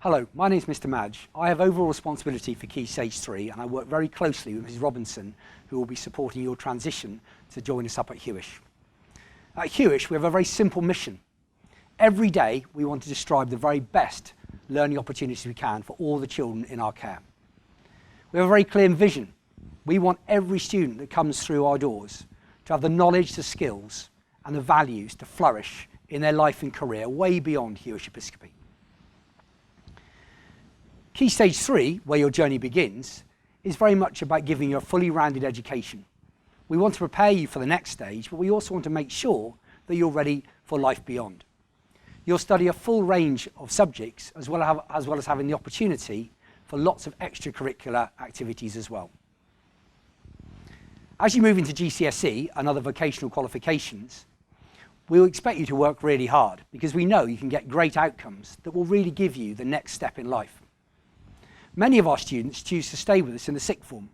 Hello, my name is Mr. Madge. I have overall responsibility for Key Stage 3 and I work very closely with Mrs. Robinson, who will be supporting your transition to join us up at Hewish. At Hewish, we have a very simple mission. Every day, we want to strive the very best learning opportunities we can for all the children in our care. We have a very clear vision. We want every student that comes through our doors to have the knowledge, the skills, and the values to flourish in their life and career way beyond Hewish Episcopi. Key Stage 3, where your journey begins, is very much about giving you a fully rounded education. We want to prepare you for the next stage, but we also want to make sure that you're ready for life beyond. You'll study a full range of subjects as well as having the opportunity for lots of extracurricular activities as well. As you move into GCSE and other vocational qualifications, we will expect you to work really hard because we know you can get great outcomes that will really give you the next step in life. Many of our students choose to stay with us in the sixth form.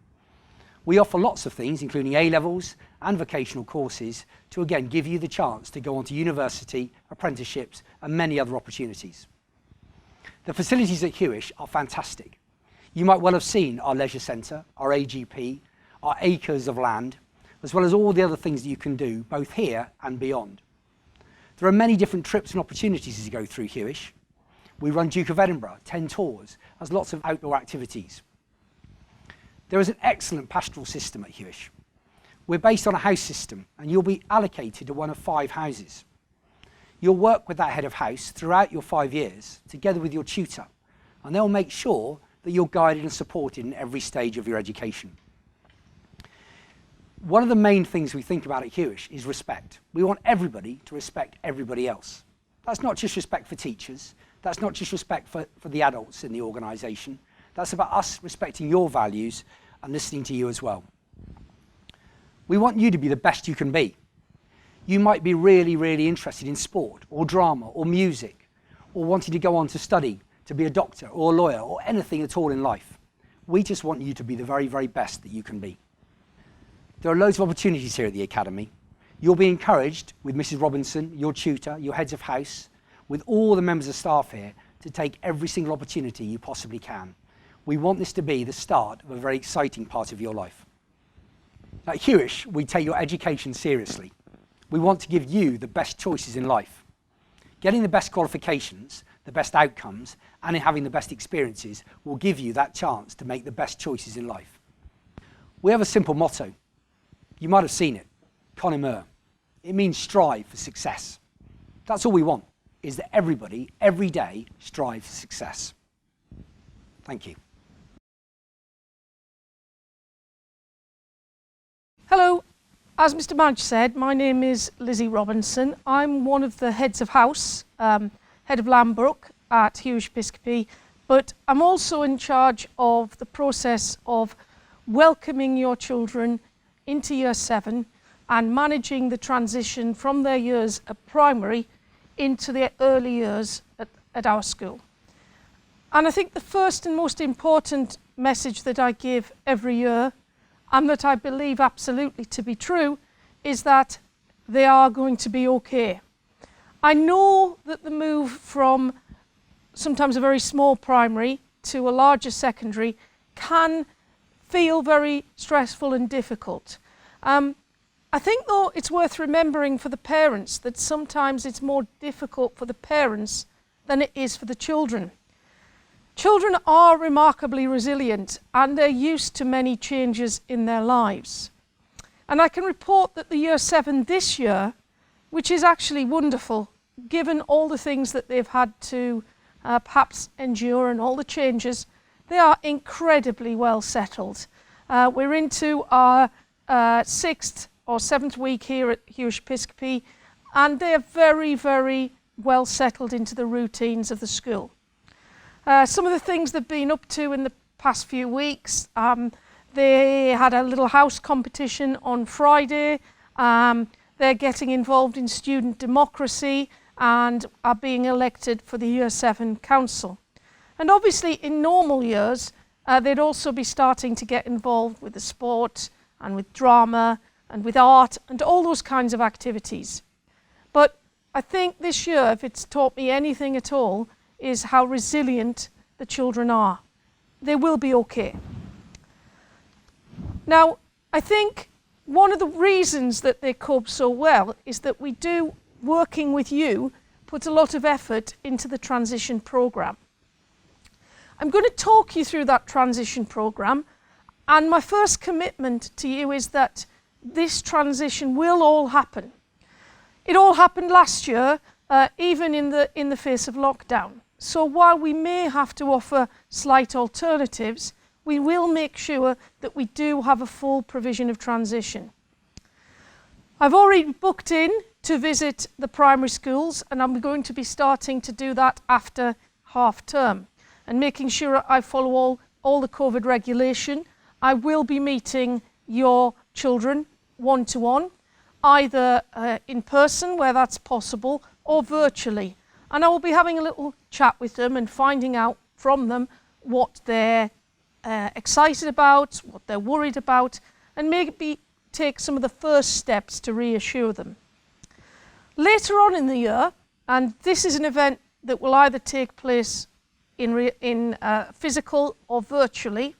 We offer lots of things, including A-levels and vocational courses, to again give you the chance to go on to university, apprenticeships, and many other opportunities. The facilities at Hewish are fantastic. You might well have seen our leisure centre, our AGP, our acres of land, as well as all the other things that you can do, both here and beyond. There are many different trips and opportunities as you go through Hewish. We run Duke of Edinburgh, 10 tours, has lots of outdoor activities. There is an excellent pastoral system at Hewish. We're based on a house system and you'll be allocated to one of 5 houses. You'll work with that head of house throughout your 5 years, together with your tutor, and they'll make sure that you're guided and supported in every stage of your education. One of the main things we think about at Hewish is respect. We want everybody to respect everybody else. That's not just respect for teachers, that's not just respect for the adults in the organisation, that's about us respecting your values and listening to you as well. We want you to be the best you can be. You might be really, really interested in sport or drama or music or wanting to go on to study to be a doctor or a lawyer or anything at all in life. We just want you to be the very, very best that you can be. There are loads of opportunities here at the Academy. You'll be encouraged with Mrs. Robinson, your tutor, your heads of house, with all the members of staff here to take every single opportunity you possibly can. We want this to be the start of a very exciting part of your life. At Hewish, we take your education seriously. We want to give you the best choices in life. Getting the best qualifications, the best outcomes, and having the best experiences will give you that chance to make the best choices in life. We have a simple motto. You might have seen it, Conor Murr. It means strive for success. That's all we want, is that everybody, every day, strives for success. Thank you. Hello, as Mr. Madge said, my name is Lizzie Robinson. I'm one of the heads of house, head of Lambrook at Hewish Episcopi, but I'm also in charge of the process of welcoming your children into Year 7 and managing the transition from their years at primary into the early years at our school. And I think the first and most important message that I give every year, and that I believe absolutely to be true, is that they are going to be okay. I know that the move from sometimes a very small primary to a larger secondary can feel very stressful and difficult. I think though it's worth remembering for the parents that sometimes it's more difficult for the parents than it is for the children. Children are remarkably resilient and they're used to many changes in their lives. And I can report that the Year 7 this year, which is actually wonderful, given all the things that they've had to perhaps endure and all the changes, they are incredibly well settled. We're into our 6th or 7th week here at Hewish Episcopi, and they are very, very well settled into the routines of the school. Some of the things they've been up to in the past few weeks, they had a little house competition on Friday. They're getting involved in student democracy and are being elected for the Year 7 Council. And obviously in normal years, they'd also be starting to get involved with the sport and with drama and with art and all those kinds of activities. But I think this year, if it's taught me anything at all, is how resilient the children are. They will be okay. Now, I think one of the reasons that they cope so well is that we do, working with you, put a lot of effort into the transition programme. I'm going to talk you through that transition programme, and my first commitment to you is that this transition will all happen. It all happened last year, even in the face of lockdown. So while we may have to offer slight alternatives, we will make sure that we do have a full provision of transition. I've already booked in to visit the primary schools, and I'm going to be starting to do that after half term and making sure I follow all the COVID regulation. I will be meeting your children one-to-one, either in person where that's possible or virtually. And I will be having a little chat with them and finding out from them what they're excited about, what they're worried about, and maybe take some of the first steps to reassure them. Later on in the year, and this is an event that will either take place in physical or virtually,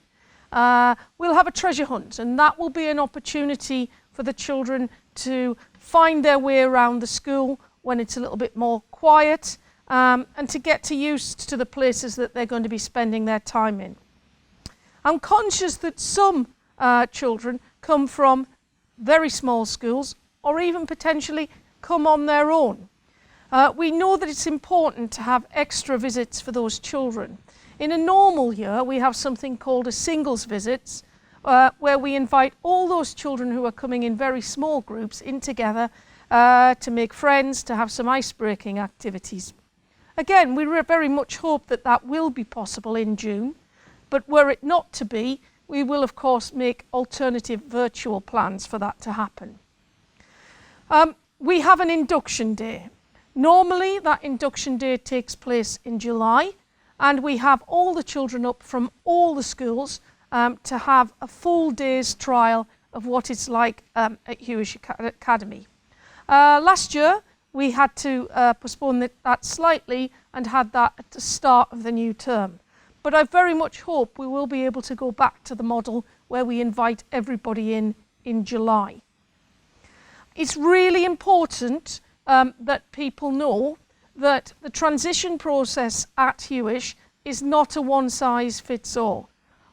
we'll have a treasure hunt, and that will be an opportunity for the children to find their way around the school when it's a little bit more quiet, and to get used to the places that they're going to be spending their time in. I'm conscious that some children come from very small schools or even potentially come on their own. We know that it's important to have extra visits for those children. In a normal year, we have something called a singles visits, where we invite all those children who are coming in very small groups in together to make friends, to have some ice-breaking activities. Again, we very much hope that that will be possible in June, but were it not to be, we will of course make alternative virtual plans for that to happen. We have an induction day. Normally that induction day takes place in July, and we have all the children up from all the schools to have a full day's trial of what it's like at Hewish Academy. Last year we had to postpone that slightly and had that at the start of the new term. But I very much hope we will be able to go back to the model where we invite everybody in July. It's really important that people know that the transition process at Hewish is not a one-size-fits-all.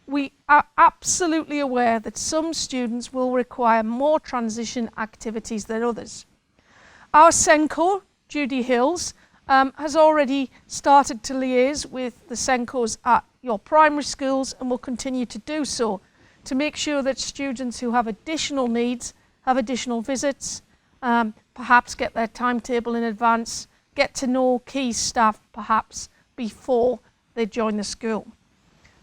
We are absolutely aware that some students will require more transition activities than others. Our SENCO, Judy Hills, has already started to liaise with the SENCOs at your primary schools and will continue to do so to make sure that students who have additional needs have additional visits, perhaps get their timetable in advance, get to know key staff perhaps before they join the school.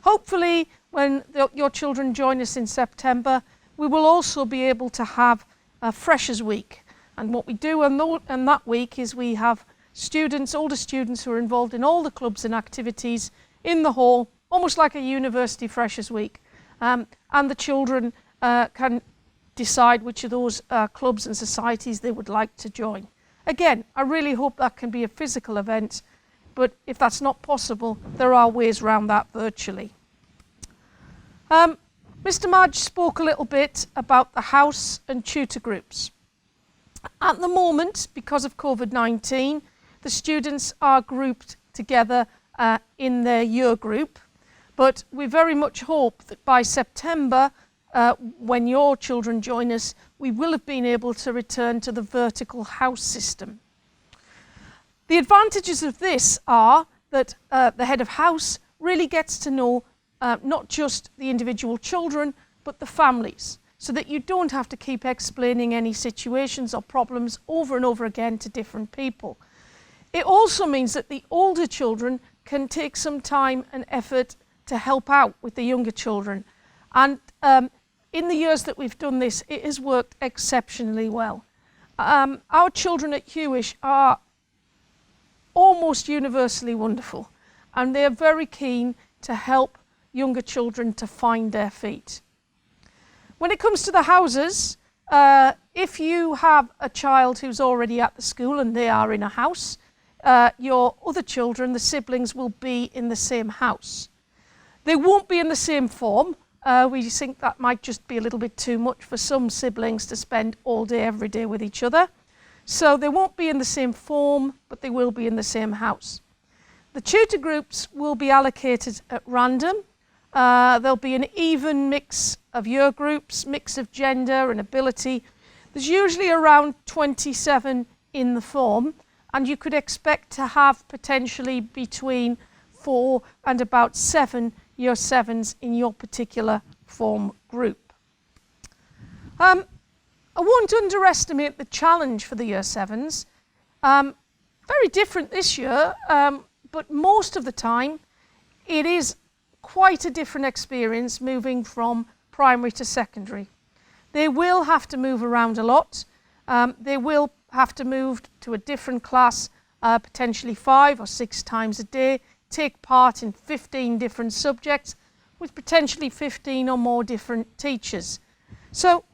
Hopefully when your children join us in September, we will also be able to have a Freshers Week. And what we do on that week is we have students, older students who are involved in all the clubs and activities in the hall, almost like a university Freshers Week. And the children can decide which of those clubs and societies they would like to join. Again, I really hope that can be a physical event, but if that's not possible, there are ways around that virtually. Mr. Madge spoke a little bit about the house and tutor groups. At the moment, because of COVID-19, the students are grouped together in their year group, but we very much hope that by September, when your children join us, we will have been able to return to the vertical house system. The advantages of this are that the head of house really gets to know not just the individual children, but the families, so that you don't have to keep explaining any situations or problems over and over again to different people. It also means that the older children can take some time and effort to help out with the younger children. And in the years that we've done this, it has worked exceptionally well. Our children at Hewish are almost universally wonderful, and they're very keen to help younger children to find their feet. When it comes to the houses, if you have a child who's already at the school and they are in a house, your other children, the siblings, will be in the same house. They won't be in the same form. We think that might just be a little bit too much for some siblings to spend all day, every day with each other. So they won't be in the same form, but they will be in the same house. The tutor groups will be allocated at random. There'll be an even mix of year groups, mix of gender and ability. There's usually around 27 in the form, and you could expect to have potentially between 4 and about 7 year 7s in your particular form group. I won't underestimate the challenge for the year 7s. Very different this year, but most of the time it is quite a different experience moving from primary to secondary. They will have to move around a lot. They will have to move to a different class potentially 5 or 6 times a day, take part in 15 different subjects with potentially 15 or more different teachers. So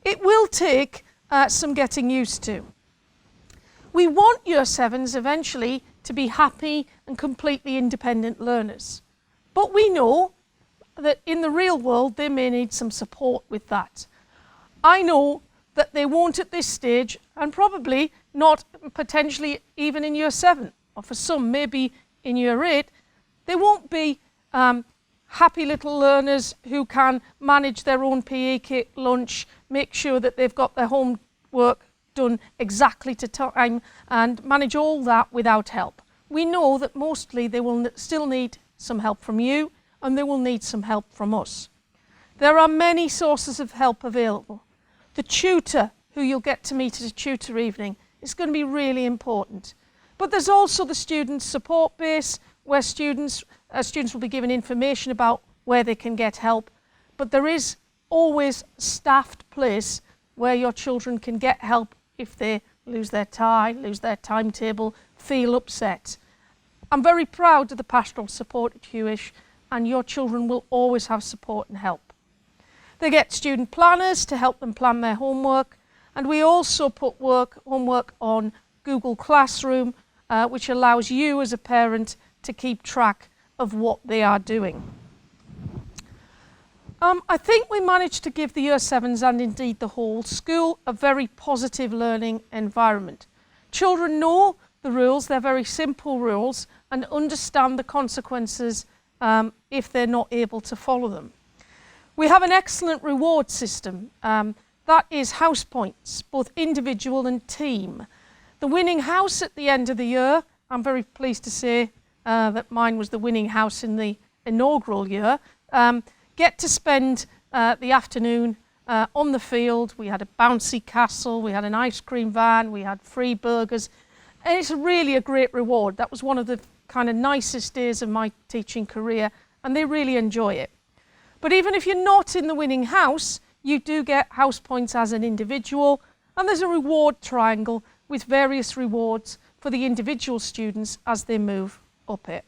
it will take some getting used to. We want year 7s eventually to be happy and completely independent learners. But we know that in the real world they may need some support with that. I know that they won't at this stage, and probably not potentially even in year 7, or for some maybe in year 8, they won't be happy little learners who can manage their own PE kit, lunch, make sure that they've got their homework done exactly to time, and manage all that without help. We know that mostly they will still need some help from you, and they will need some help from us. There are many sources of help available. The tutor who you'll get to meet at a tutor evening is going to be really important. But there's also the student support base where students will be given information about where they can get help. But there is always a staffed place where your children can get help if they lose their tie, lose their timetable, feel upset. I'm very proud of the pastoral support at Hewish, and your children will always have support and help. They get student planners to help them plan their homework, and we also put homework on Google Classroom, which allows you as a parent to keep track of what they are doing. I think we managed to give the year 7s and indeed the whole school a very positive learning environment. Children know the rules, they're very simple rules, and understand the consequences if they're not able to follow them. We have an excellent reward system. That is house points, both individual and team. The winning house at the end of the year, I'm very pleased to say that mine was the winning house in the inaugural year, get to spend the afternoon on the field. We had a bouncy castle, we had an ice cream van, we had free burgers, and it's really a great reward. That was one of the kind of nicest days of my teaching career, and they really enjoy it. But even if you're not in the winning house, you do get house points as an individual, and there's a reward triangle with various rewards for the individual students as they move up it.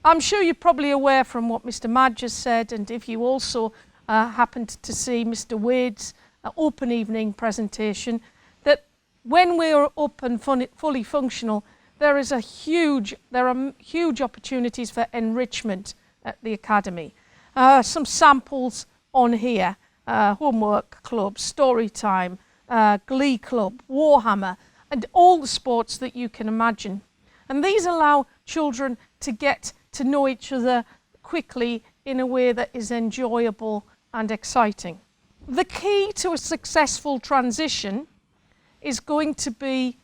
I'm sure you're probably aware from what Mr. Madge has said, and if you also happened to see Mr. Wade's open evening presentation, that when we're up and fully functional, there are huge opportunities for enrichment at the Academy. Some samples on here: homework club, story time, glee club, Warhammer, and all the sports that you can imagine. And these allow children to get to know each other quickly in a way that is enjoyable and exciting. The key to a successful transition is going to be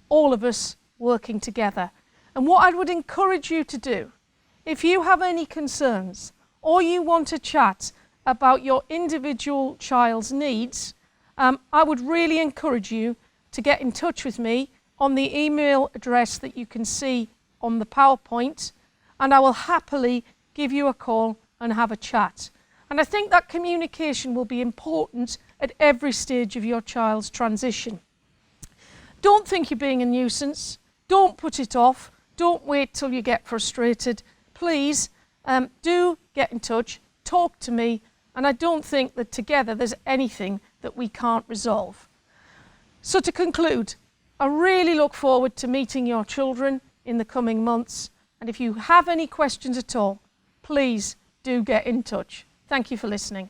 all of us working together. And what I would encourage you to do, if you have any concerns or you want to chat about your individual child's needs, I would really encourage you to get in touch with me on the email address that you can see on the PowerPoint, and I will happily give you a call and have a chat. And I think that communication will be important at every stage of your child's transition. Don't think you're being a nuisance. Don't put it off. Don't wait till you get frustrated. Please do get in touch, talk to me, and I don't think that together there's anything that we can't resolve. So to conclude, I really look forward to meeting your children in the coming months. And if you have any questions at all, please do get in touch. Thank you for listening.